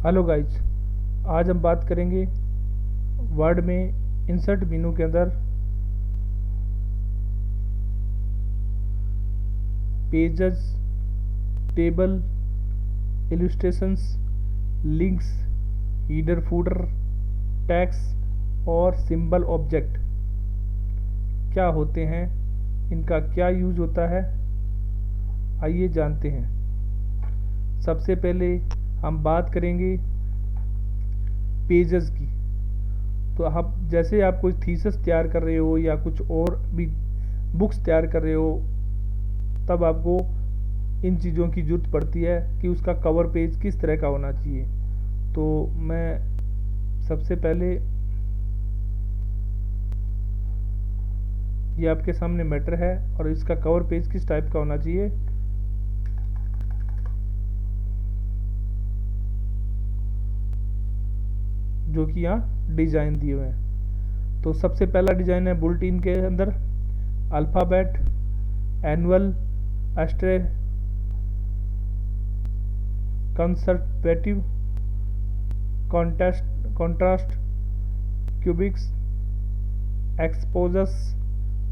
Hello guys, आज हम बात करेंगे वर्ड में इंसर्ट मेनू के अंदर pages, table, illustrations, links, header footer, tags और सिंबल ऑब्जेक्ट क्या होते हैं, इनका क्या यूज होता है, आइए जानते हैं। सबसे पहले हम बात करेंगे पेजेस की। तो आप जैसे आप कोई थीसिस तैयार कर रहे हो या कुछ और भी बुक्स तैयार कर रहे हो, तब आपको इन चीज़ों की ज़रूरत पड़ती है कि उसका कवर पेज किस तरह का होना चाहिए। तो मैं सबसे पहले ये आपके सामने मैटर है और इसका कवर पेज किस टाइप का होना चाहिए। जो कि यहाँ डिज़ाइन दिए हुए हैं। तो सबसे पहला डिज़ाइन है बुलेटिन के अंदर alphabet, annual, astray, conservative, contrast, cubics, exposes,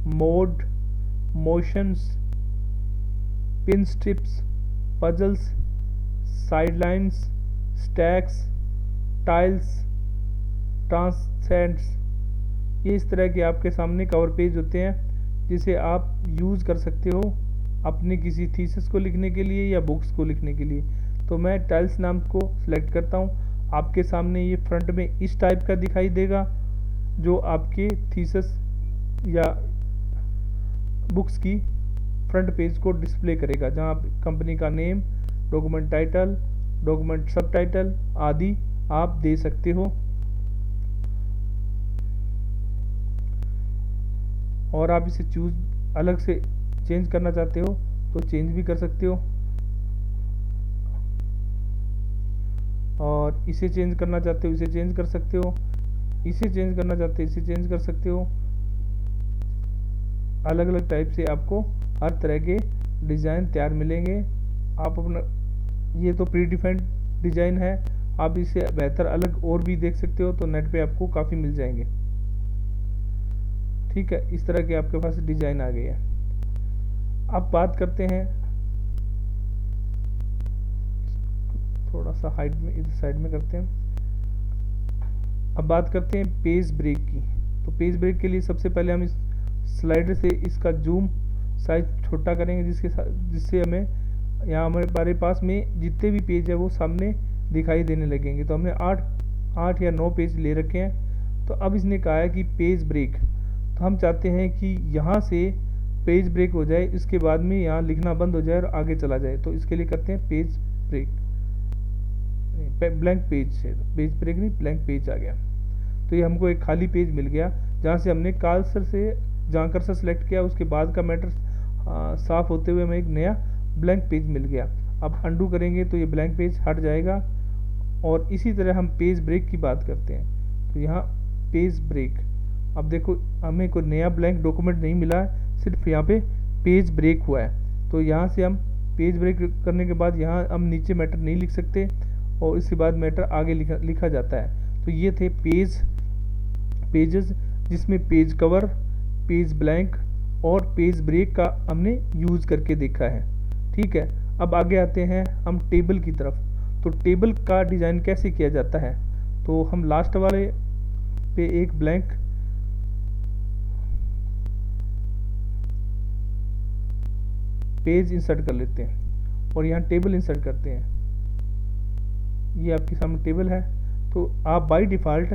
mode, motions, pin strips, puzzles, sidelines, stacks, tiles, transcends. ये इस तरह के आपके सामने कवर पेज होते हैं जिसे आप यूज़ कर सकते हो अपने किसी थीसिस को लिखने के लिए या बुक्स को लिखने के लिए। तो मैं टाइल्स नाम को सिलेक्ट करता हूँ। आपके सामने ये फ्रंट में इस टाइप का दिखाई देगा जो आपके थीसिस या बुक्स की फ्रंट पेज को डिस्प्ले करेगा, जहाँ आप कंपनी का नेम, डॉक्यूमेंट टाइटल, डॉक्यूमेंट सब टाइटल आदि आप दे सकते हो। और आप इसे चूज अलग से चेंज करना चाहते हो तो चेंज भी कर सकते हो, और इसे चेंज करना चाहते हो इसे चेंज कर सकते हो, इसे चेंज करना चाहते हो इसे चेंज कर सकते हो। अलग अलग टाइप से आपको हर तरह के डिज़ाइन तैयार मिलेंगे। आप अपना ये तो प्री डिफाइंड डिज़ाइन है, आप इसे बेहतर अलग और भी देख सकते हो, तो नेट पे आपको काफ़ी मिल जाएंगे। ठीक है, इस तरह के आपके पास डिज़ाइन आ गए हैं। अब बात करते हैं, थोड़ा सा हाइट में इधर साइड में करते हैं। अब बात करते हैं पेज ब्रेक की। तो पेज ब्रेक के लिए सबसे पहले हम इस स्लाइडर से इसका जूम साइज छोटा करेंगे, जिससे हमें यहाँ हमारे पास में जितने भी पेज है वो सामने दिखाई देने लगेंगे। तो हमने 8 या 9 पेज ले रखे हैं। तो अब इसने कहा है कि पेज ब्रेक, तो हम चाहते हैं कि यहाँ से पेज ब्रेक हो जाए, इसके बाद में यहाँ लिखना बंद हो जाए और आगे चला जाए। तो इसके लिए करते हैं पेज ब्रेक, ब्लैंक पेज से, पेज ब्रेक नहीं ब्लैंक पेज आ गया। तो ये हमको एक खाली पेज मिल गया जहाँ से हमने कर्सर से जहाँ कर्सर सेलेक्ट किया उसके बाद का मैटर साफ होते हुए हमें एक नया ब्लैंक पेज मिल गया। अब अंडू करेंगे तो ये ब्लैंक पेज हट जाएगा। और इसी तरह हम पेज ब्रेक की बात करते हैं। तो यहाँ पेज ब्रेक, अब देखो हमें कोई नया ब्लैंक डॉक्यूमेंट नहीं मिला है, सिर्फ यहाँ पे पेज ब्रेक हुआ है। तो यहाँ से हम पेज ब्रेक करने के बाद यहाँ हम नीचे मैटर नहीं लिख सकते और इसके बाद मैटर आगे लिखा जाता है। तो ये थे पेजेस जिसमें पेज कवर, पेज ब्लैंक और पेज ब्रेक का हमने यूज़ करके देखा है। ठीक है, अब आगे आते हैं हम टेबल की तरफ। तो टेबल का डिज़ाइन कैसे किया जाता है, तो हम लास्ट वाले पे एक ब्लैंक पेज इंसर्ट कर लेते हैं और यहाँ टेबल इंसर्ट करते हैं। ये आपके सामने टेबल है। तो आप बाय डिफ़ॉल्ट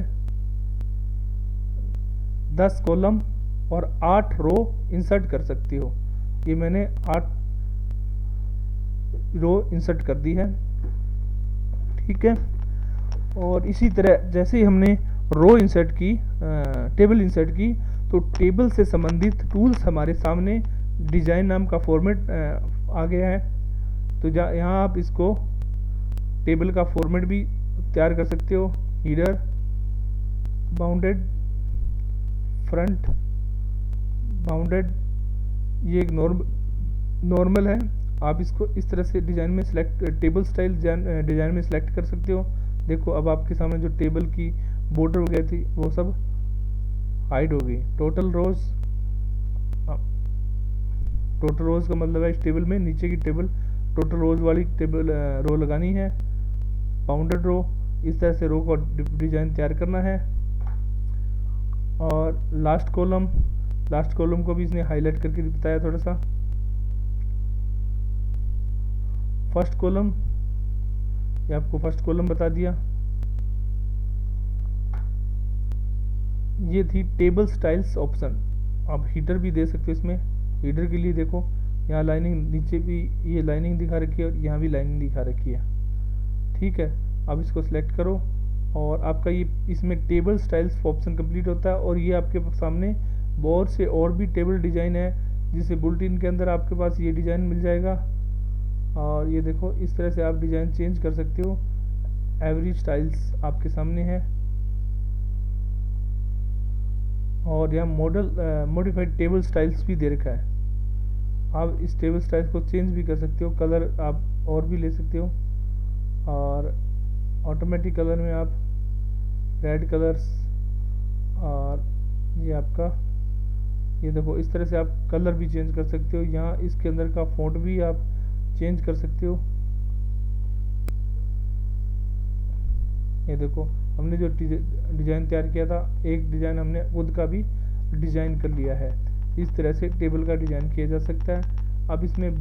10 कॉलम और 8 रो इंसर्ट कर सकते हो। ये मैंने 8 रो इंसर्ट कर दी है। ठीक है, और इसी तरह जैसे ही हमने रो इंसर्ट की, टेबल इंसर्ट की, तो टेबल से संबंधित टूल्स हमारे सामने डिज़ाइन नाम का फॉर्मेट आ गया है। तो यहाँ आप इसको टेबल का फॉर्मेट भी तैयार कर सकते हो। हीडर, बाउंडेड, फ्रंट, बाउंडेड, ये एक नॉर्मल है। आप इसको इस तरह से डिज़ाइन में सिलेक्ट, टेबल स्टाइल डिज़ाइन में सिलेक्ट कर सकते हो। देखो अब आपके सामने जो टेबल की बॉर्डर वगैरह थी वो सब हाइड हो गई। टोटल रोज का मतलब है इस टेबल में नीचे की टेबल टोटल रोज वाली टेबल रो लगानी है, बाउंडेड रो। इस तरह से रो का डिजाइन तैयार करना है। और लास्ट कॉलम को भी इसने हाईलाइट करके बताया थोड़ा सा। फर्स्ट कॉलम, ये आपको फर्स्ट कॉलम बता दिया। ये थी टेबल स्टाइल्स ऑप्शन। आप हीडर भी दे सकते हो इसमें। हीडर के लिए देखो यहाँ लाइनिंग, नीचे भी ये लाइनिंग दिखा रखी है और यहाँ भी लाइनिंग दिखा रखी है। ठीक है, अब इसको सिलेक्ट करो और आपका ये इसमें टेबल स्टाइल्स ऑप्शन कंप्लीट होता है। और ये आपके सामने बहुत से और भी टेबल डिज़ाइन है, जिसे बुलेटिन के अंदर आपके पास ये डिज़ाइन मिल जाएगा। और ये देखो इस तरह से आप डिज़ाइन चेंज कर सकते हो। एवरी स्टाइल्स आपके सामने है। और यहाँ मॉडिफाइड टेबल स्टाइल्स भी दे रखा है। आप इस टेबल स्टाइल्स को चेंज भी कर सकते हो, कलर आप और भी ले सकते हो। और ऑटोमेटिक कलर में आप रेड कलर्स, और ये आपका ये देखो इस तरह से आप कलर भी चेंज कर सकते हो। यहाँ इसके अंदर का फॉन्ट भी आप चेंज कर सकते हो। ये देखो हमने जो डिज़ाइन तैयार किया था, एक डिज़ाइन हमने खुद का भी डिज़ाइन कर लिया है। इस तरह से टेबल का डिज़ाइन किया जा सकता है। अब इसमें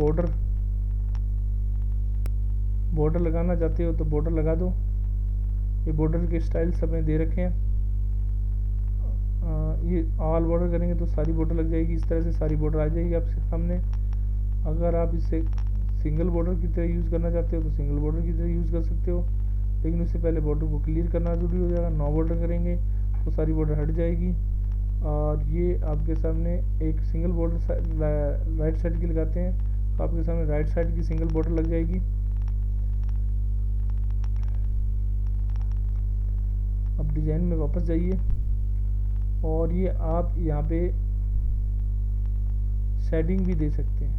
बॉर्डर लगाना चाहते हो तो बॉर्डर लगा दो। ये बॉर्डर के स्टाइल सब में दे रखे हैं। ये ऑल बॉर्डर करेंगे तो सारी बॉर्डर लग जाएगी। इस तरह से सारी बॉर्डर आ जाएगी आपके सामने। अगर आप इसे सिंगल बॉर्डर की तरह यूज़ करना चाहते हो तो सिंगल बॉर्डर की तरह यूज़ कर सकते हो, लेकिन उससे पहले बॉर्डर को क्लियर करना जरूरी हो जाएगा। 9 बॉर्डर करेंगे तो सारी बॉर्डर हट जाएगी। और ये आपके सामने एक सिंगल बॉर्डर राइट साइड की लगाते हैं तो आपके सामने राइट साइड की सिंगल बॉर्डर लग जाएगी। अब डिज़ाइन में वापस जाइए और ये आप यहाँ पे शेडिंग भी दे सकते हैं।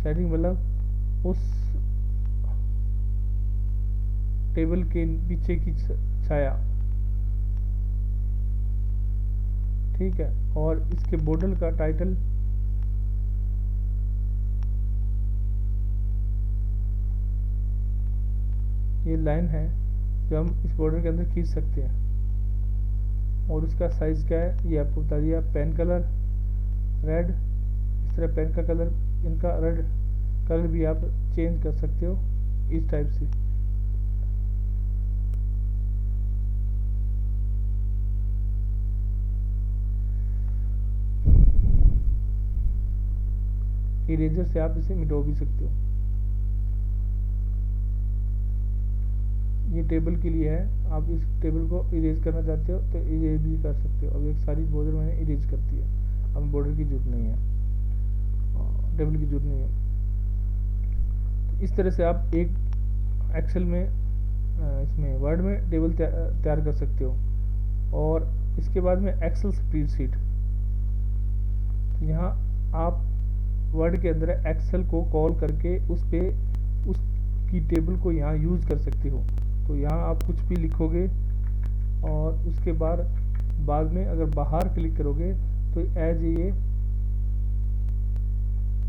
शेडिंग मतलब उस टेबल के पीछे की छाया। ठीक है, और इसके बॉर्डर का टाइटल ये लाइन है जो हम इस बॉर्डर के अंदर खींच सकते हैं। और उसका साइज़ क्या है ये आपको बता दिया। पेन कलर रेड, इस तरह पेन का कलर, इनका रेड कलर भी आप चेंज कर सकते हो इस टाइप से। इरेजर से आप इसे मिटा भी सकते हो। ये टेबल के लिए है, आप इस टेबल को इरेज करना चाहते हो तो इरेज भी कर सकते हो। अब एक सारी बॉर्डर मैंने इरेज कर दी है, अब बॉर्डर की जरूरत नहीं है, टेबल की जरूरत नहीं है। तो इस तरह से आप एक एक्सेल में इसमें वर्ड में टेबल तैयार कर सकते हो। और इसके बाद में एक्सेल स्प्रेडशीट, तो यहाँ आप वर्ड के अंदर एक्सेल को कॉल करके उसकी टेबल को यहाँ यूज़ कर सकते हो। तो यहाँ आप कुछ भी लिखोगे और उसके बाद में अगर बाहर क्लिक करोगे तो एज ये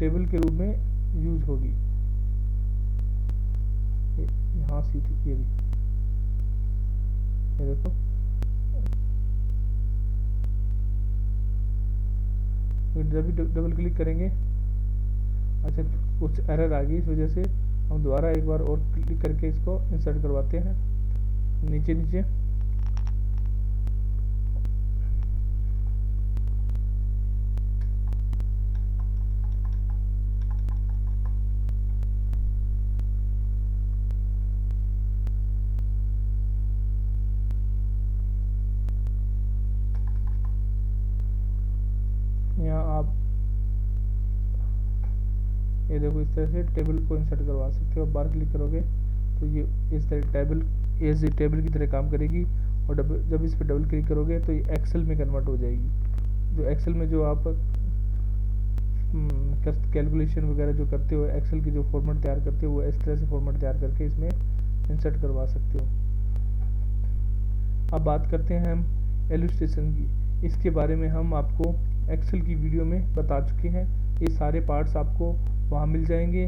टेबल के रूप में यूज होगी। यहाँ सी थी, ये देखो जब भी डबल क्लिक करेंगे, अच्छा कुछ एरर आ गई, इस वजह से हम दोबारा एक बार और क्लिक करके इसको इंसर्ट करवाते हैं नीचे नीचे। यहाँ आप ये देखो इस तरह से टेबल को इंसर्ट करवा सकते हो। बार क्लिक करोगे तो ये इस तरह टेबल की तरह काम करेगी। और जब इस पर डबल क्लिक करोगे तो ये एक्सेल में कन्वर्ट हो जाएगी। जो एक्सेल में जो आप कैलकुलेशन वगैरह जो करते हो, एक्सेल की जो फॉर्मेट तैयार करते हो, वो इस तरह से फॉर्मेट तैयार करके इसमें इंसर्ट करवा सकते हो। अब बात करते हैं हम इलस्ट्रेशन की। इसके बारे में हम आपको एक्सेल की वीडियो में बता चुके हैं। ये सारे पार्ट्स आपको वहाँ मिल जाएंगे,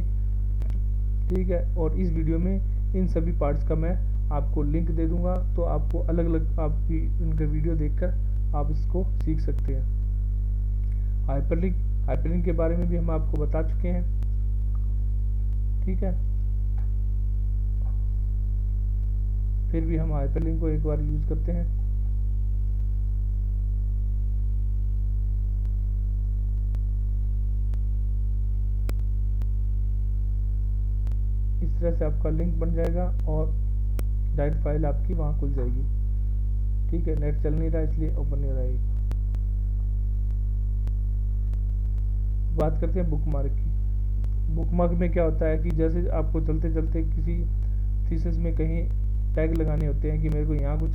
ठीक है। और इस वीडियो में इन सभी पार्ट्स का मैं आपको लिंक दे दूंगा, तो आपको अलग अलग आप भी इनका वीडियो देखकर आप इसको सीख सकते हैं। हाइपरलिंक के बारे में भी हम आपको बता चुके हैं, ठीक है। फिर भी हम हाइपरलिंक को एक बार यूज करते हैं। इस तरह से आपका लिंक बन जाएगा और डायरेक्ट फाइल आपकी वहाँ खुल जाएगी, ठीक है। नेट चल नहीं रहा इसलिए ओपन नहीं हो रहा है। बात करते हैं बुकमार्क की। बुकमार्क में क्या होता है कि जैसे आपको चलते चलते किसी थीसिस में कहीं टैग लगाने होते हैं कि मेरे को यहाँ कुछ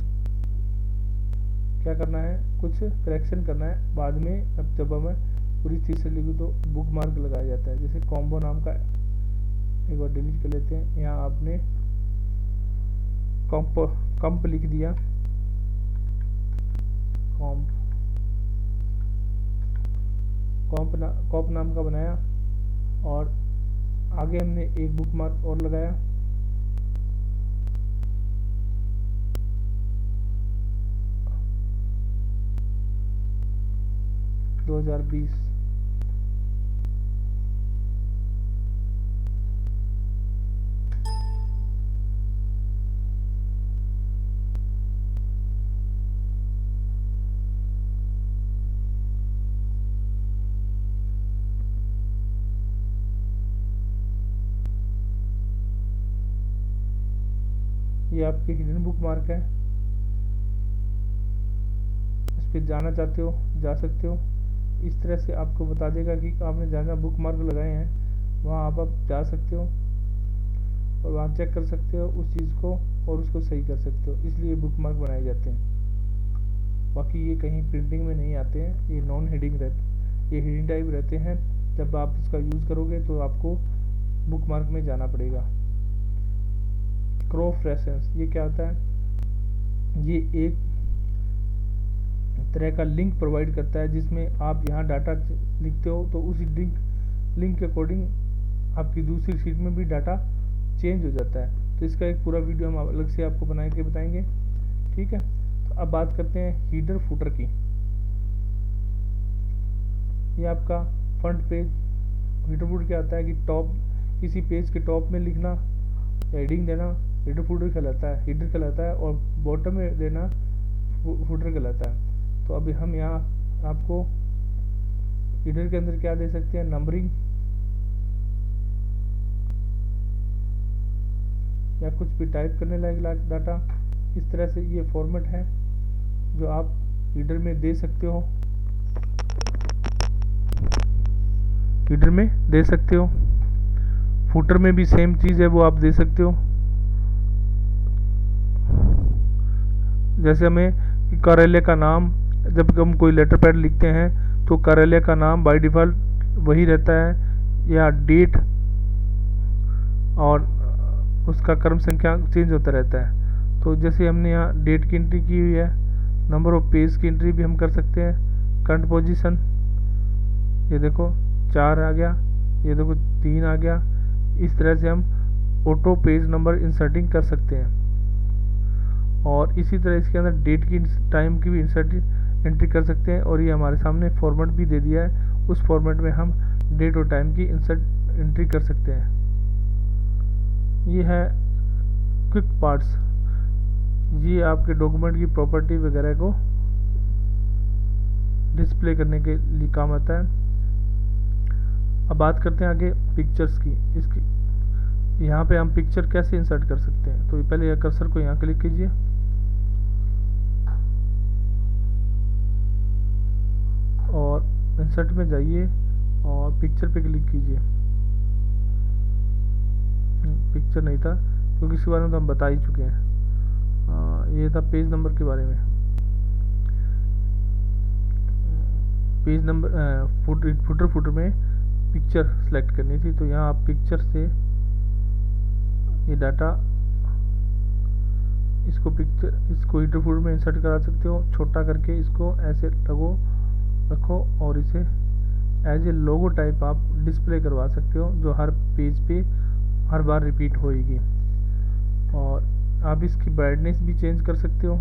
क्या करना है, कुछ करेक्शन करना है बाद में। अब जब मैं पूरी थीसिस लिखूँ तो बुकमार्क लगाया जाता है। जैसे कॉम्बो नाम का, एक बार डिलीट कर लेते हैं। यहाँ आपने कॉम्प लिख दिया, कॉप नाम का बनाया, और आगे हमने एक बुकमार्क और लगाया। ये आपके हिडन बुकमार्क है। इस पर जाना चाहते हो जा सकते हो। इस तरह से आपको बता देगा कि आपने जहाँ बुकमार्क लगाए हैं वहाँ आप जा सकते हो और वहाँ चेक कर सकते हो उस चीज़ को और उसको सही कर सकते हो। इसलिए बुकमार्क बनाए जाते हैं। बाकी ये कहीं प्रिंटिंग में नहीं आते हैं, ये नॉन हेडिंग रहते, ये हेडिंग टाइप रहते हैं। जब आप इसका यूज़ करोगे तो आपको बुकमार्क में जाना पड़ेगा। क्रॉस रेफरेंस ये क्या होता है? ये एक तरह का लिंक प्रोवाइड करता है जिसमें आप यहाँ डाटा लिखते हो तो उसी लिंक के अकॉर्डिंग आपकी दूसरी शीट में भी डाटा चेंज हो जाता है। तो इसका एक पूरा वीडियो हम अलग से आपको बना के बताएंगे, ठीक है। तो अब बात करते हैं हीडर फुटर की। ये आपका फ्रंट पेज हीडर फुटर क्या होता है कि टॉप किसी पेज के टॉप में लिखना, हेडिंग देना हीडर फुटर कहलाता है और बॉटम में देना फुटर कहलाता है। तो अभी हम यहाँ आपको हीडर के अंदर क्या दे सकते हैं, नंबरिंग या कुछ भी टाइप करने लायक डाटा। इस तरह से ये फॉर्मेट है जो आप हीडर में दे सकते हो, फुटर में भी सेम चीज़ है, वो आप दे सकते हो। जैसे हमें कार्यालय का नाम, जब हम कोई लेटर पैड लिखते हैं तो कार्यालय का नाम बाय डिफ़ॉल्ट वही रहता है, या डेट और उसका क्रम संख्या चेंज होता रहता है। तो जैसे हमने यहाँ डेट की एंट्री की हुई है, नंबर ऑफ पेज की एंट्री भी हम कर सकते हैं। करंट पोजीशन ये देखो 4 आ गया, ये देखो 3 आ गया। इस तरह से हम ऑटो पेज नंबर इंसर्टिंग कर सकते हैं। और इसी तरह इसके अंदर डेट की टाइम की भी एंट्री कर सकते हैं। और ये हमारे सामने फॉर्मेट भी दे दिया है, उस फॉर्मेट में हम डेट और टाइम की एंट्री कर सकते हैं। ये है क्विक पार्ट्स, ये आपके डॉक्यूमेंट की प्रॉपर्टी वगैरह को डिस्प्ले करने के लिए काम आता है। अब बात करते हैं आगे पिक्चर्स की। इसकी यहाँ पे हम पिक्चर कैसे इंसर्ट कर सकते हैं। तो पहले कर्सर को यहाँ क्लिक कीजिए और इंसर्ट में जाइए और पिक्चर पे क्लिक कीजिए। पिक्चर नहीं था क्योंकि इसके बारे में तो हम बता ही चुके हैं। ये था पेज नंबर के बारे में। पेज नंबर फुटर में पिक्चर सेलेक्ट करनी थी, तो यहाँ आप पिक्चर से ये डाटा इसको इसको हीटर फूड में इंसर्ट करा सकते हो। छोटा करके इसको ऐसे रखो और इसे एज ए लोगो टाइप आप डिस्प्ले करवा सकते हो, जो हर पेज पे हर बार रिपीट होएगी। और आप इसकी ब्राइटनेस भी चेंज कर सकते हो,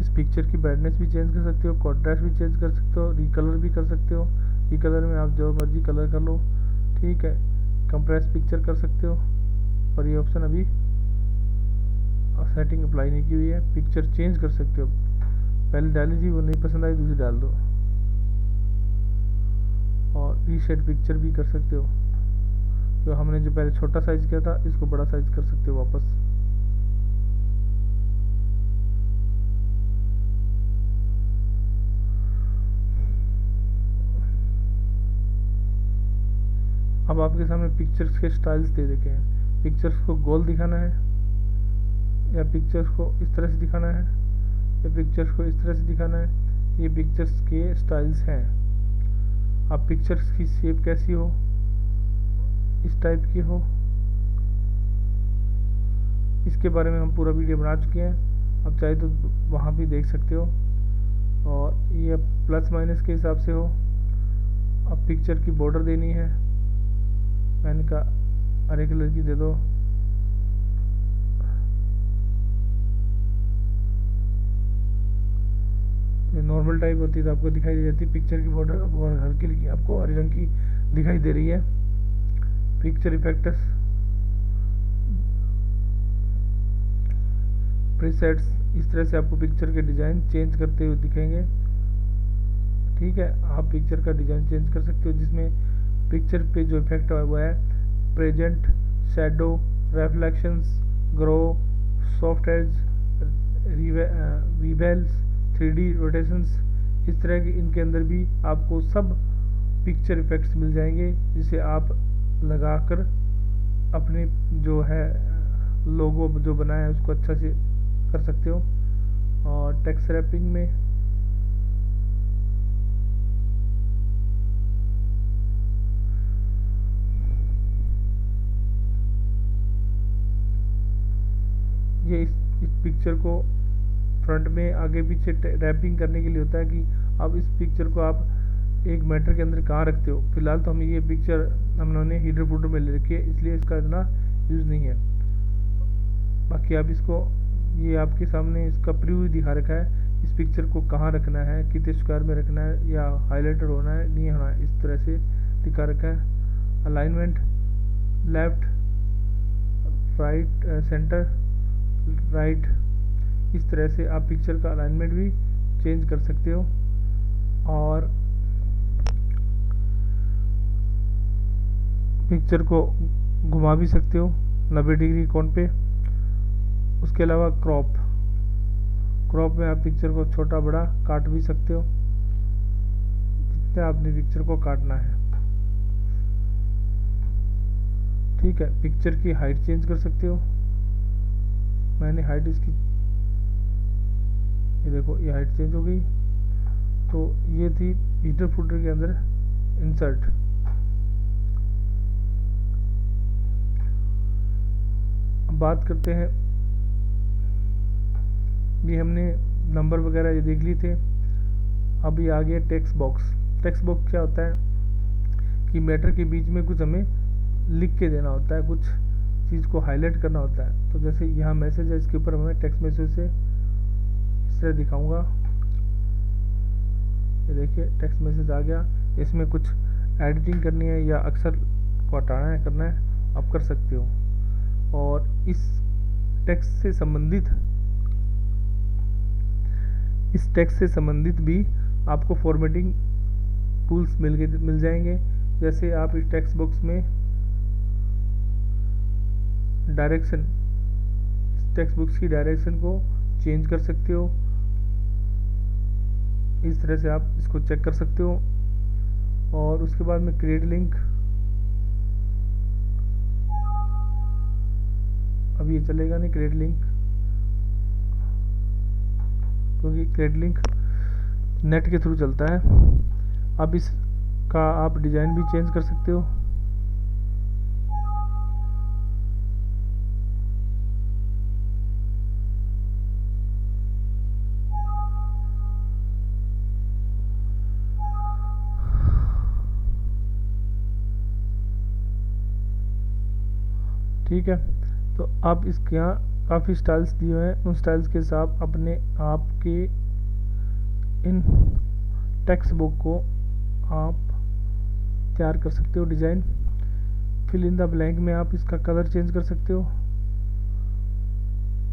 इस पिक्चर की ब्राइटनेस भी चेंज कर सकते हो, कॉन्ट्रास्ट भी चेंज कर सकते हो, रिकलर भी कर सकते हो। रिकलर में आप जो मर्जी कलर कर लो, ठीक है। कंप्रेस पिक्चर कर सकते हो, पर ये ऑप्शन अभी सेटिंग अप्लाई नहीं की हुई है। पिक्चर चेंज कर सकते हो, पहले डाली थी वो नहीं पसंद आई, दूसरी डाल दो। और रीसेट पिक्चर भी कर सकते हो, जो हमने जो पहले छोटा साइज किया था इसको बड़ा साइज कर सकते हो वापस। अब आपके सामने पिक्चर्स के स्टाइल्स दे रखे हैं। पिक्चर्स को गोल दिखाना है, या पिक्चर्स को इस तरह से दिखाना है, या पिक्चर्स को इस तरह से दिखाना है। ये पिक्चर्स के स्टाइल्स हैं। अब पिक्चर्स की शेप कैसी हो, इस टाइप की हो, इसके बारे में हम पूरा वीडियो बना चुके हैं, आप चाहे तो वहाँ भी देख सकते हो। और ये प्लस माइनस के हिसाब से हो। अब पिक्चर की बॉर्डर देनी है, मैंने कहा हरे कलर की दे दो। ये नॉर्मल टाइप होती है तो आपको दिखाई दे जाती है पिक्चर की बॉर्डर, और हल्की हल्की आपको हरे रंग की दिखाई दे रही है। पिक्चर इफेक्ट्स, प्रीसेट्स, इस तरह से आपको पिक्चर के डिज़ाइन चेंज करते हुए दिखेंगे, ठीक है। आप पिक्चर का डिज़ाइन चेंज कर सकते हो, जिसमें पिक्चर पे जो इफेक्ट हुआ है present, shadow, reflections, glow, soft edge, bevels, 3D rotations, इस तरह के इनके अंदर भी आपको सब पिक्चर इफेक्ट्स मिल जाएंगे, जिसे आप लगाकर अपने जो है लोगो जो बनाया है उसको अच्छा से कर सकते हो। और टेक्स्ट रैपिंग में ये इस पिक्चर को फ्रंट में आगे पीछे रैपिंग करने के लिए होता है कि अब इस पिक्चर को आप एक मैटर के अंदर कहाँ रखते हो। फिलहाल तो हम ये पिक्चर हमने हीडर फूडर में ले रखी है, इसलिए इसका इतना यूज़ नहीं है। बाकी आप इसको, ये आपके सामने इसका प्रीव्यू दिखा रखा है, इस पिक्चर को कहाँ रखना है, कितने स्क्वायर में रखना है, या हाईलाइटर होना है नहीं होना है, इस तरह से दिखा रखा है। Alignment, left, right, centre, right, इस तरह से आप पिक्चर का अलाइनमेंट भी चेंज कर सकते हो। और पिक्चर को घुमा भी सकते हो 90 डिग्री कोण पे। उसके अलावा क्रॉप में आप पिक्चर को छोटा बड़ा काट भी सकते हो, जितने आपने पिक्चर को काटना है, ठीक है। पिक्चर की हाइट चेंज कर सकते हो, मैंने हाइट इसकी, ये देखो ये हाइट चेंज हो गई। तो ये थी हीडर फूडर के अंदर इंसर्ट। अब बात करते हैं, ये हमने नंबर वगैरह ये देख लिए थे। अब ये आ गया टेक्स्ट बॉक्स। टेक्स्ट बॉक्स क्या होता है कि मैटर के बीच में कुछ हमें लिख के देना होता है, कुछ चीज़ को हाईलाइट करना होता है। तो जैसे यहाँ मैसेज है, इसके ऊपर हमें टेक्स्ट मैसेज से इस तरह दिखाऊंगा, ये देखिए टेक्स्ट मैसेज आ गया। इसमें कुछ एडिटिंग करनी है या अक्षर को हटाना है, करना है, आप कर सकते हो। और इस टेक्स्ट से संबंधित भी आपको फॉर्मेटिंग टूल्स मिल जाएंगे। जैसे आप इस टेक्स्ट बॉक्स में डायरेक्शन, टेक्स्ट बॉक्स की डायरेक्शन को चेंज कर सकते हो, इस तरह से आप इसको चेक कर सकते हो। और उसके बाद में क्रिएट लिंक, अब ये चलेगा नहीं क्रिएट लिंक, क्योंकि क्रिएट लिंक नेट के थ्रू चलता है। अब इसका आप डिज़ाइन भी चेंज कर सकते हो। ठीक है। तो आप इसके यहाँ काफ़ी स्टाइल्स दिए हुए हैं, उन स्टाइल्स के साथ अपने आपके इन टेक्स्ट बुक को आप तैयार कर सकते हो। Design fill in the blank में आप इसका कलर चेंज कर सकते हो,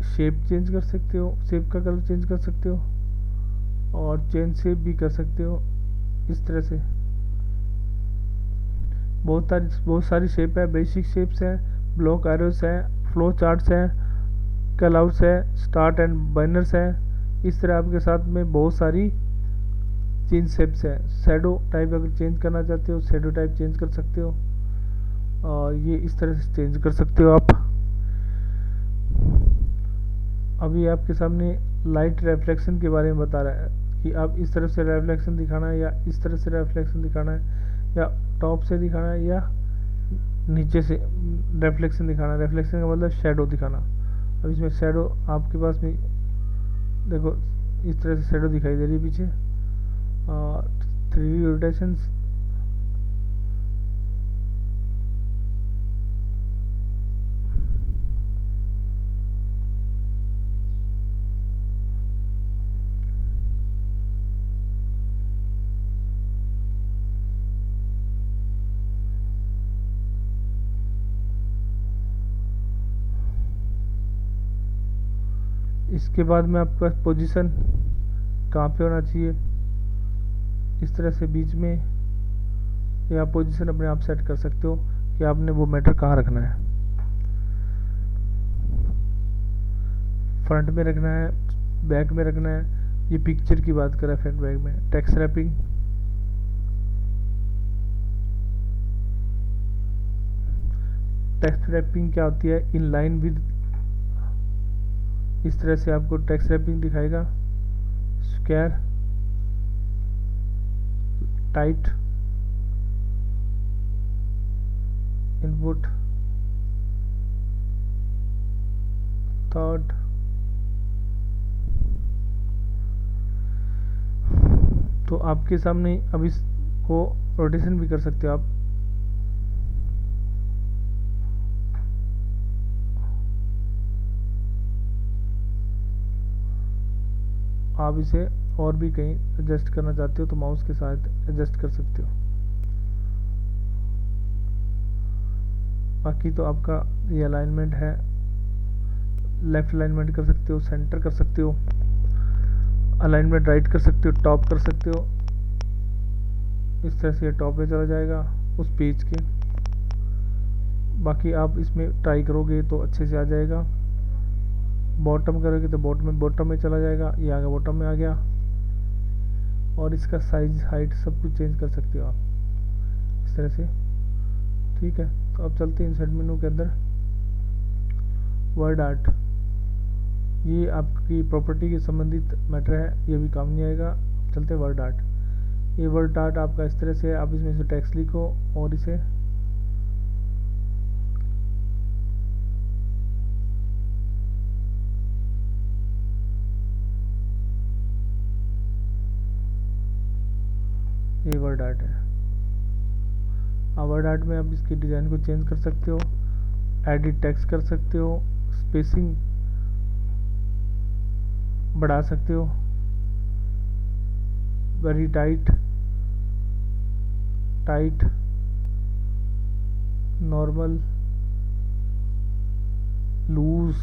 शेप चेंज कर सकते हो, शेप का कलर चेंज कर सकते हो और चेंज शेप भी कर सकते हो। इस तरह से बहुत सारी शेप है, बेसिक शेप्स है, ब्लॉक एरोस है, फ्लो चार्ट्स है, कलआउट्स है, स्टार्ट एंड बैनर्स है। इस तरह आपके साथ में बहुत सारी चेंज शेप्स है। शैडो टाइप अगर चेंज करना चाहते हो, शैडो टाइप चेंज कर सकते हो और ये इस तरह से चेंज कर सकते हो आप। अभी आपके सामने लाइट रिफ्लेक्शन के बारे में बता रहा है कि आप इस तरह से रिफ्लेक्शन दिखाना है या इस तरह से रिफ्लेक्शन दिखाना है या टॉप से दिखाना है या नीचे से रिफ्लेक्शन दिखाना है। रिफ्लेक्शन का मतलब शेडो दिखाना। अब इसमें शेडो आपके पास में देखो इस तरह से शेडो दिखाई दे रही है पीछे। 3D रोटेशंस, इसके बाद में आपका पोजीशन कहाँ पे होना चाहिए, इस तरह से बीच में, या पोजीशन अपने आप सेट कर सकते हो कि आपने वो मैटर कहाँ रखना है। फ्रंट में रखना है, बैक में रखना है। ये पिक्चर की बात करें फ्रंट बैक में। टेक्स्ट रैपिंग, टेक्स्ट रैपिंग क्या होती है, इन लाइन विद, इस तरह से आपको टेक्स्ट रैपिंग दिखाएगा। Square, tight, input, third. तो आपके सामने अब इसको रोटेशन भी कर सकते हो आप इसे और भी कहीं एडजस्ट करना चाहते हो तो माउस के साथ एडजस्ट कर सकते हो। बाकी तो आपका ये अलाइनमेंट है, लेफ्ट अलाइनमेंट कर सकते हो, सेंटर कर सकते हो, अलाइनमेंट राइट कर सकते हो, टॉप कर सकते हो। इस तरह से ये टॉप पे चला जाएगा उस पेज के। बाकी आप इसमें ट्राई करोगे तो अच्छे से आ जाएगा। बॉटम करोगे तो बॉटम में चला जाएगा, ये आगे बॉटम में आ गया। और इसका साइज, हाइट सब कुछ चेंज कर सकते हो आप इस तरह से। ठीक है, तो अब चलते हैं इंसर्ट मेनू के अंदर। वर्ड आर्ट, ये आपकी प्रॉपर्टी के संबंधित मैटर है, ये भी काम नहीं आएगा। चलते हैं वर्ड आर्ट। ये वर्ड आर्ट आपका इस तरह से है, आप इसमें से टेक्स्ट लिखो और इसे ये वर्ड आर्ट है। अब वर्ड आर्ट में आप इसकी डिज़ाइन को चेंज कर सकते हो, एडिट टेक्स्ट कर सकते हो, स्पेसिंग बढ़ा सकते हो, very tight, tight, normal, loose,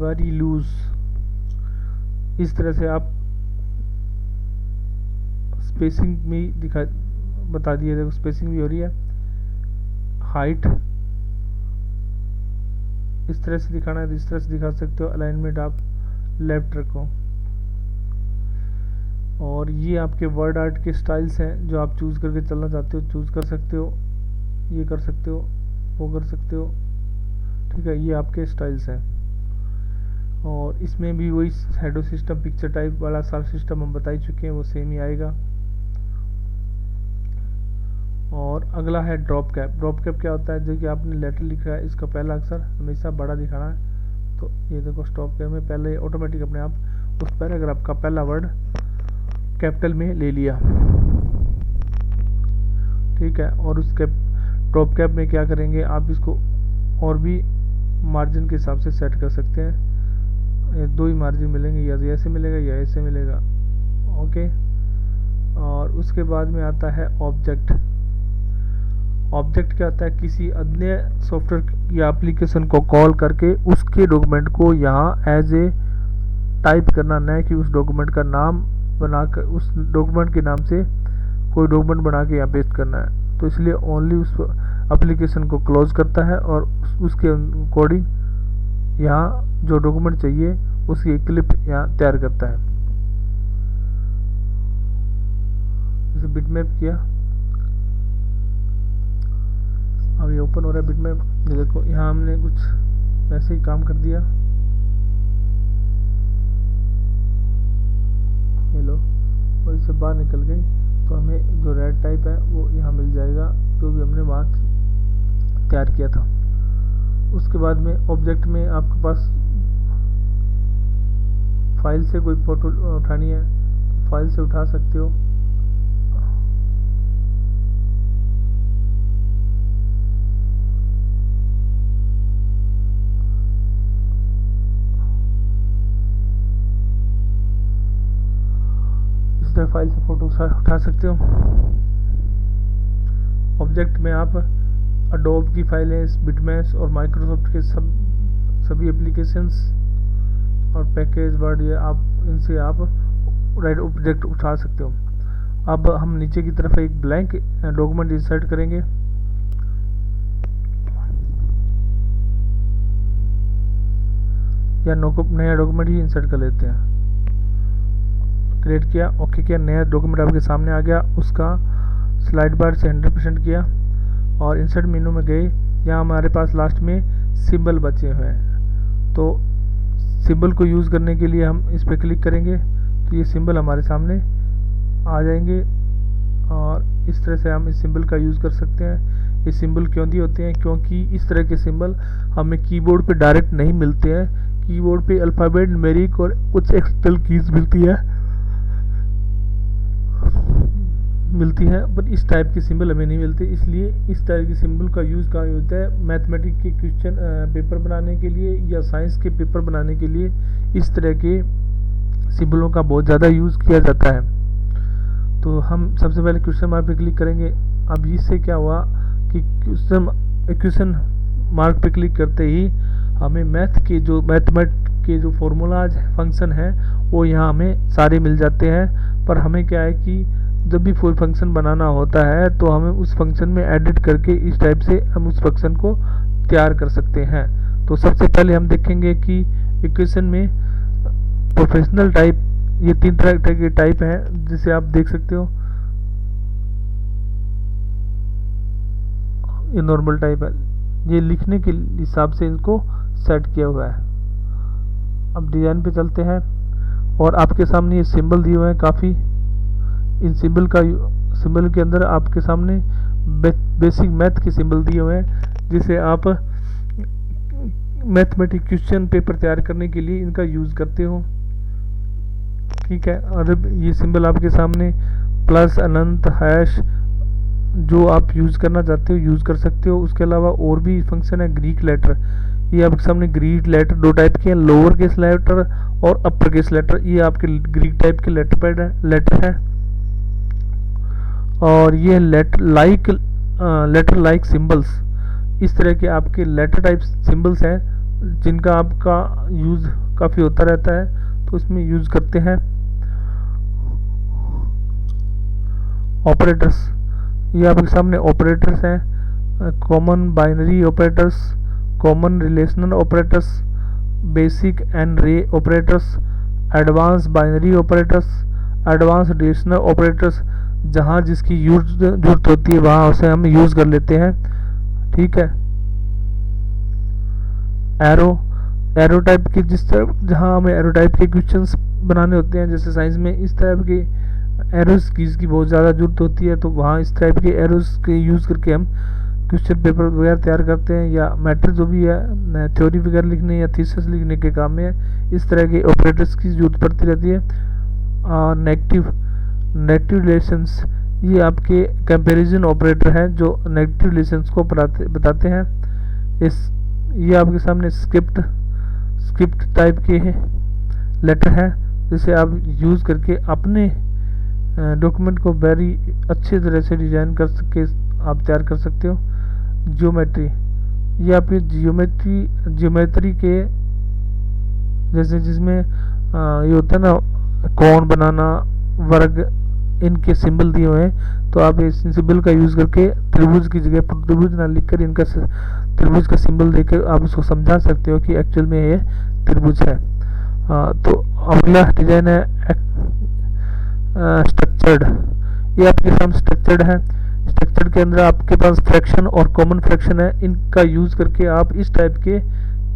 very loose. इस तरह से आप स्पेसिंग में दिखा बता दिए, देखो स्पेसिंग भी हो रही है। हाइट इस तरह से दिखाना है तो इस तरह से दिखा सकते हो। अलाइनमेंट आप लेफ्ट रखो। और ये आपके वर्ड आर्ट के स्टाइल्स हैं जो आप चूज़ करके चलना चाहते हो, चूज़ कर सकते हो, ये कर सकते हो, वो कर सकते हो। ठीक है, ये आपके स्टाइल्स हैं। और इसमें भी वही शैडो सिस्टम, पिक्चर टाइप वाला सारा सिस्टम हम बता ही चुके हैं, वो सेम ही आएगा। और अगला है ड्रॉप कैप। ड्रॉप कैप क्या होता है, जो कि आपने लेटर लिखा है इसका पहला अक्षर हमेशा बड़ा दिखाना है। तो ये देखो स्टॉप कैप में पहले ऑटोमेटिक अपने आप उस पैराग्राफ का पहला वर्ड कैपिटल में ले लिया। ठीक है, और उस टॉप कैप में क्या करेंगे, आप इसको और भी मार्जिन के हिसाब से सेट कर सकते हैं। ये दो ही मार्जिन मिलेंगे, या तो ऐसे मिलेगा या ऐसे मिलेगा। ओके, और उसके बाद में आता है ऑब्जेक्ट। ऑब्जेक्ट क्या होता है, किसी अन्य सॉफ्टवेयर या एप्लीकेशन को कॉल करके उसके डॉक्यूमेंट को यहाँ एज ए टाइप करना, न कि उस डॉक्यूमेंट का नाम बनाकर उस डॉक्यूमेंट के नाम से कोई डॉक्यूमेंट बना के यहाँ पेस्ट करना है। तो इसलिए ओनली उस एप्लीकेशन को क्लोज करता है और उसके अकॉर्डिंग यहाँ जो डॉक्यूमेंट चाहिए उसकी एक क्लिप यहाँ तैयार करता है। जैसे बिटमैप किया, अब ये ओपन हो रहा है बिटमैप। ये देखो यहाँ हमने कुछ ऐसे ही काम कर दिया, ये लो, और इससे बाहर निकल गई तो हमें जो रेड टाइप है वो यहाँ मिल जाएगा, जो भी हमने वहाँ तैयार किया था। उसके बाद में ऑब्जेक्ट में आपके पास फाइल से कोई फ़ोटो उठानी है, फाइल से उठा सकते हो। इस तरह फाइल से फ़ोटो उठा सकते हो। ऑब्जेक्ट में आप अडोब की फाइलें, बिटमैप्स और माइक्रोसॉफ्ट के सभी एप्लीकेशंस और पैकेज वर्ड, ये आप इनसे आप राइट ऑब्जेक्ट उठा सकते हो। अब हम नीचे की तरफ एक ब्लैंक डॉक्यूमेंट इंसर्ट करेंगे। या नया डॉक्यूमेंट ही इंसर्ट कर लेते हैं। क्रिएट किया, ओके किया, नया डॉक्यूमेंट आपके सामने आ गया। उसका स्लाइड बार से 100% किया और इंसर्ट मेनू में गए। यहाँ हमारे पास लास्ट में सिंबल बचे हुए हैं, तो सिंबल को यूज़ करने के लिए हम इस पर क्लिक करेंगे तो ये सिंबल हमारे सामने आ जाएंगे और इस तरह से हम इस सिंबल का यूज़ कर सकते हैं। ये सिंबल क्यों दिए होते हैं, क्योंकि इस तरह के सिंबल हमें कीबोर्ड पे डायरेक्ट नहीं मिलते हैं। कीबोर्ड पे अल्फ़ाबेट, न्यूमेरिक और कुछ एक्सटर्नल कीज मिलती है, पर इस टाइप के सिंबल हमें नहीं मिलते। इसलिए इस टाइप के सिंबल का यूज़ कहाँ होता है, मैथमेटिक्स के क्वेश्चन पेपर बनाने के लिए या साइंस के पेपर बनाने के लिए इस तरह के सिंबलों का बहुत ज़्यादा यूज़ किया जाता है। तो हम सबसे पहले क्वेश्चन मार्क पे क्लिक करेंगे। अब इससे क्या हुआ कि क्वेश्चन मार्क पे क्लिक करते ही हमें मैथमेटिक्स के जो फॉर्मूलाज फंक्शन हैं वो यहाँ हमें सारे मिल जाते हैं। पर हमें क्या है कि जब भी कोई फंक्शन बनाना होता है तो हमें उस फंक्शन में एडिट करके इस टाइप से हम उस फंक्शन को तैयार कर सकते हैं। तो सबसे पहले हम देखेंगे कि इक्वेशन में प्रोफेशनल टाइप, ये 3 तरह के टाइप हैं जिसे आप देख सकते हो। ये नॉर्मल टाइप है, ये लिखने के हिसाब से इनको सेट किया हुआ है। अब डिज़ाइन पे चलते हैं और आपके सामने ये सिंबल दिए हुए हैं काफ़ी। इन सिंबल के अंदर आपके सामने बेसिक मैथ के सिंबल दिए हुए हैं, जिसे आप मैथमेटिक्स क्वेश्चन पेपर तैयार करने के लिए इनका यूज़ करते हो। ठीक है, और ये सिंबल आपके सामने प्लस, अनंत, हैश, जो आप यूज़ करना चाहते हो यूज़ कर सकते हो। उसके अलावा और भी फंक्शन है ग्रीक लेटर। ये आपके सामने ग्रीक लेटर 2 टाइप के हैं, लोअर केस लेटर और अपर केस लेटर। ये आपके ग्रीक टाइप के लेटर है और ये लेटर लाइक सिंबल्स, इस तरह के आपके लेटर टाइप सिंबल्स हैं जिनका आपका यूज़ काफ़ी होता रहता है, तो इसमें यूज़ करते हैं। ऑपरेटर्स, ये आपके सामने ऑपरेटर्स हैं, common binary operators, common relational operators, basic and ray operators, advance binary operators, advance relational operators. जहाँ जिसकी जरूरत होती है वहाँ उसे हम यूज़ कर लेते हैं। ठीक है, एरो टाइप के जहाँ हमें एरो टाइप के क्वेश्चंस बनाने होते हैं, जैसे साइंस में इस टाइप के एरोस की बहुत ज़्यादा जरूरत होती है, तो वहाँ इस टाइप के एरोस के यूज़ करके हम क्वेश्चन पेपर वगैरह तैयार करते हैं। या मैटर जो भी है थ्योरी वगैरह लिखने या थीसिस लिखने के काम में इस तरह के ऑपरेटर्स की जरूरत पड़ती रहती है। नेगेटिव रिलेशंस, ये आपके कंपैरिजन ऑपरेटर हैं जो नेगेटिव रिलेशंस को बताते हैं। ये आपके सामने स्क्रिप्ट टाइप के लेटर है जिसे आप यूज़ करके अपने डॉक्यूमेंट को वेरी अच्छी तरह से डिज़ाइन कर सके आप तैयार कर सकते हो। जियोमेट्री, ये आपकी जियोमेट्री के जैसे जिसमें ये होता है ना कौन बनाना, वर्ग, इनके सिंबल दिए हुए हैं, तो आप इस सिंबल का यूज़ करके त्रिभुज की जगह त्रिभुज ना लिखकर इनका त्रिभुज का सिंबल देकर आप उसको समझा सकते हो कि एक्चुअल में ये त्रिभुज है। तो अगला डिजाइन है स्ट्रक्चर्ड। ये आपके सामने स्ट्रक्चर्ड है। स्ट्रक्चर्ड के अंदर आपके पास फ्रैक्शन और कॉमन फ्रैक्शन है, इनका यूज़ करके आप इस टाइप के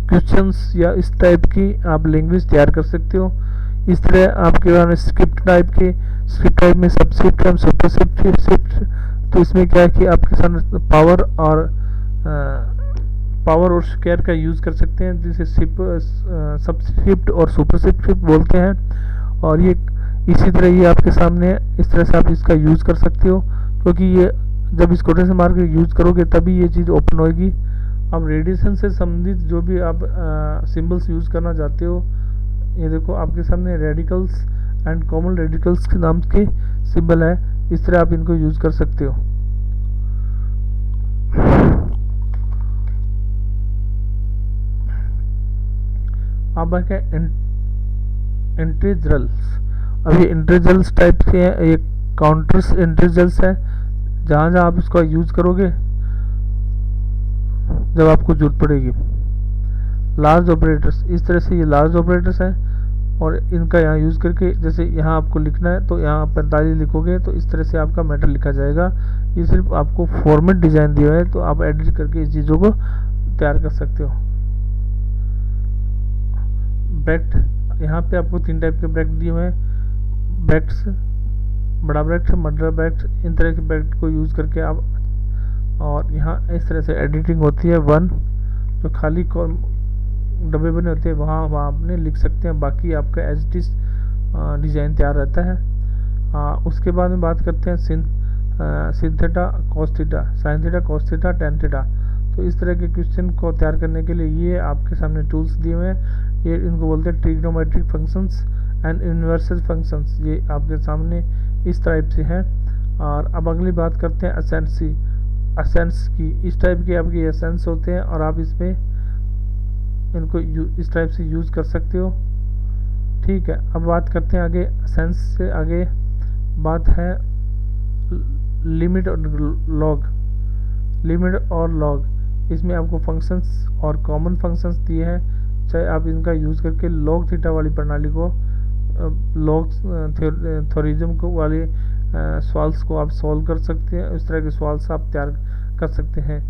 क्वेश्चंस या इस टाइप की आप लैंग्वेज तैयार कर सकते हो। इस तरह आपके पास स्क्रिप्ट टाइप में सबस्क्रिप्ट एंड सुपरस्क्रिप्ट। तो इसमें क्या है कि आपके सामने पावर और स्क्वायर का यूज़ कर सकते हैं जिसे सबस्क्रिप्ट और सुपरस्क्रिप्ट बोलते हैं। और ये इसी तरह ये आपके सामने इस तरह से आप इसका यूज़ कर सकते हो, क्योंकि ये जब इस कोटेशन मार्क यूज़ करोगे तभी ये चीज़ ओपन होगी। अब रेडिएशन से संबंधित जो भी आप सिंबल्स यूज़ करना चाहते हो, ये देखो आपके सामने रेडिकल्स एंड कॉमन रेडिकल्स के नाम के सिंबल है, इस तरह आप इनको यूज़ कर सकते हो। अब है इंटीजर्स। अब ये इंटीजर्स टाइप के हैं, ये काउंटर्स इंटीजर्स है, जहाँ जहाँ आप इसका यूज़ करोगे जब आपको जरूरत पड़ेगी। लार्ज ऑपरेटर्स, इस तरह से ये लार्ज ऑपरेटर्स हैं और इनका यहाँ यूज़ करके जैसे यहाँ आपको लिखना है तो यहाँ 45 लिखोगे तो इस तरह से आपका मैटर लिखा जाएगा। ये सिर्फ आपको फॉर्मेट डिज़ाइन दिया है, तो आप एडिट करके इस चीज़ों को तैयार कर सकते हो। ब्रैकेट, यहाँ पे आपको 3 टाइप के ब्रैकेट दिए हुए हैं, ब्रैकेट्स, बड़ा ब्रैकेट, मडर ब्रैकेट, इन तरह के ब्रैकेट को यूज़ करके आप, और यहाँ इस तरह से एडिटिंग होती है। वन जो खाली डब्बे बने होते हैं वहाँ आपने लिख सकते हैं, बाकी आपका एज इट इज डिज़ाइन तैयार रहता है। उसके बाद में बात करते हैं sin theta, cos theta, sine theta, cos theta, tan theta. तो इस तरह के क्वेश्चन को तैयार करने के लिए ये आपके सामने टूल्स दिए हुए हैं। ये इनको बोलते हैं trigonometric functions and universal functions, ये आपके सामने इस टाइप से हैं। और अब अगली बात करते हैं असेंस की। इस टाइप के आपके एसेंस होते हैं और आप इसमें इनको इस टाइप से यूज़ कर सकते हो। ठीक है, अब बात करते हैं आगे। असेंस से आगे बात है लिमिट और लॉग। इसमें आपको फंक्शंस और कॉमन फंक्शंस दिए हैं, चाहे आप इनका यूज़ करके लॉग थीटा वाली प्रणाली को, लॉग थ्योरिज्म को वाले सवाल्स को आप सॉल्व कर सकते हैं। इस तरह के सवाल्स आप तैयार कर सकते हैं।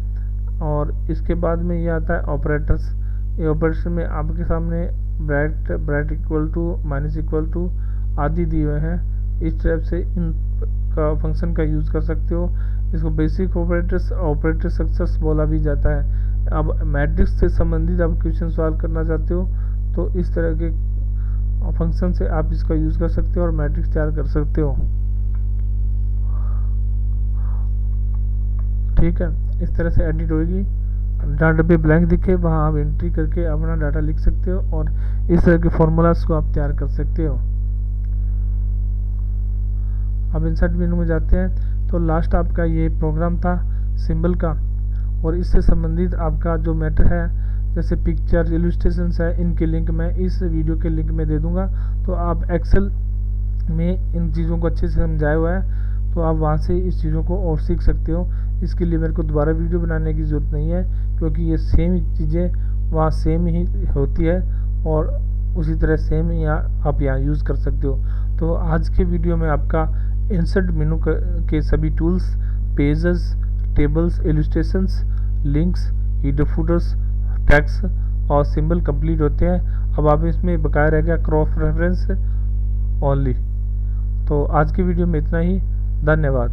और इसके बाद में ये आता है ऑपरेटर्स। ये ऑपरेटर में आपके सामने bracket equal to, minus equal to आदि दिए हुए हैं। इस टाइप से इन का फंक्शन का यूज़ कर सकते हो। इसको बेसिक ऑपरेटर स्ट्रक्चर्स बोला भी जाता है। अब मैट्रिक्स से संबंधित आप क्वेश्चन सॉल्व करना चाहते हो तो इस तरह के फंक्शन से आप इसका यूज़ कर सकते हो और मैट्रिक्स तैयार कर सकते हो। ठीक है, इस तरह से एडिट होगी, डाटा पे ब्लैंक दिखे वहाँ आप एंट्री करके अपना डाटा लिख सकते हो और इस तरह के फॉर्मूलाज को आप तैयार कर सकते हो। अब इंसर्ट मेनू में जाते हैं तो लास्ट आपका ये प्रोग्राम था सिंबल का, और इससे संबंधित आपका जो मैटर है जैसे पिक्चर, इलस्ट्रेशंस है, इनके लिंक मैं इस वीडियो के लिंक में दे दूंगा। तो आप एक्सेल में इन चीज़ों को अच्छे से समझाया हुआ है, तो आप वहाँ से इस चीज़ों को और सीख सकते हो। इसके लिए मेरे को दोबारा वीडियो बनाने की ज़रूरत नहीं है, क्योंकि ये सेम चीज़ें वहाँ सेम ही होती है और उसी तरह सेम आप यहाँ यूज़ कर सकते हो। तो आज के वीडियो में आपका इंसर्ट मेनू के सभी tools, pages, tables, illustrations, links, header footers, tags और सिंबल कंप्लीट होते हैं। अब आप इसमें बकाया रह गया क्रॉस रेफरेंस ओनली। तो आज की वीडियो में इतना ही, धन्यवाद।